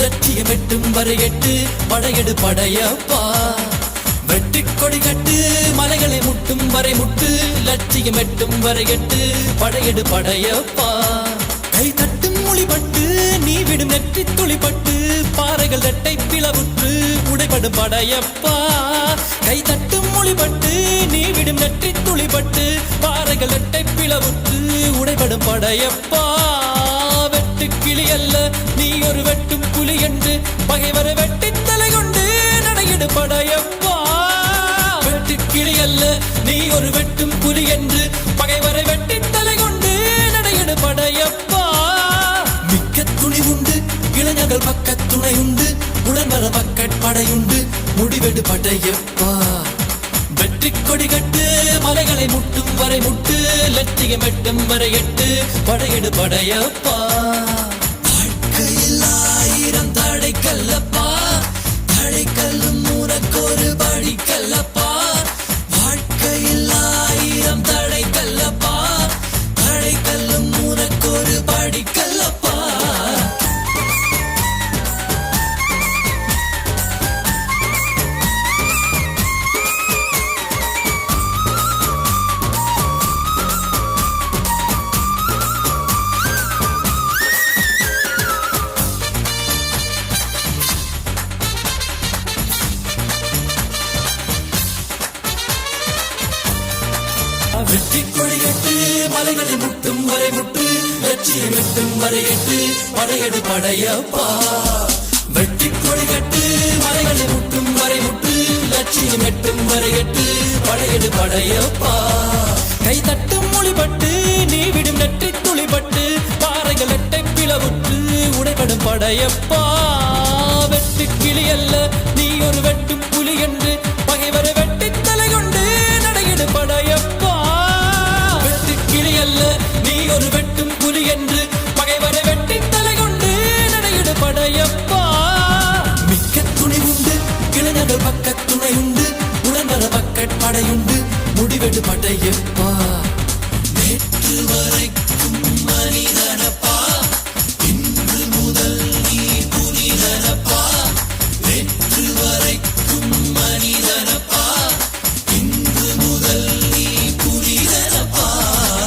லட்சியம் எட்டும் வரை எட்டு படையெடு படையப்பா. வெட்டி கொடி கட்டு மலைகளை முட்டும் வரை முட்டு லட்சியம் எட்டும் வரை எட்டு படையெடு படையப்பா. கை தட்டும் மொழிபட்டு நீ விடும் நெற்றி துளிப்பட்டு பாறைகள் ரெட்டை பிளவுற்று உடைபடும் படையப்பா. கை தட்டும் மொழிபட்டு நீ விடும் நெற்றி துளிப்பட்டு பாறைகள் ரெட்டை பிளவுற்று உடைபடும் படையப்பா. வெட்டு கிளி அல்ல நீ ஒரு வெட்டும் புலி என்று பகைவரை வெட்டி தலை கொண்டு நடையிடு படையப்பா. வெட்டு கிளி அல்ல நீ ஒரு வெட்டும் புலி என்று பகைவரை வெட்டி தலை கொண்டு நடையிடு படையப்பா. மிக்க துணி உண்டு இளைஞர்கள் பக்க துணை உண்டு உடன்வர பக்கட் படையுண்டு முடிவெடு படையப்பா. வெற்றி கொடி கட்டு மலைகளை முட்டும் வரை முட்டு லட்சியம் எட்டும் வரை எட்டு படையெடு படையப்பா. வாழ்க்கையில் ஆயிரம் தடைக்கல்லப்பா தடைக்கல்லும் உனக்கொரு படிக்கல்லப்பா. வாழ்க்கையில் ஆயிரம் தடைக்கல்லப்பா தடைக்கல்லும் உனக்கொரு படிக்கல்லப்பா. வெற்றி கொடி கட்டு மலைகளை முட்டும் வரை முட்டு லட்சியம் எட்டும் வரை எட்டு படையெடு படையப்பா. வெற்றி கொடி கட்டு மலைகளை முட்டும் வரை முட்டு லட்சியம் எட்டும் வரை எட்டு படையெடு படையப்பா. கை தட்டும் மொழிபட்டு நீ விடும் நெற்றி துளிப்பட்டு பாறைகள் எட்டை பிளவுற்று உடைபடும் படையப்பா. வெட்டு கிளி அல்ல நீ ஒரு வெட்டும் புலி என்று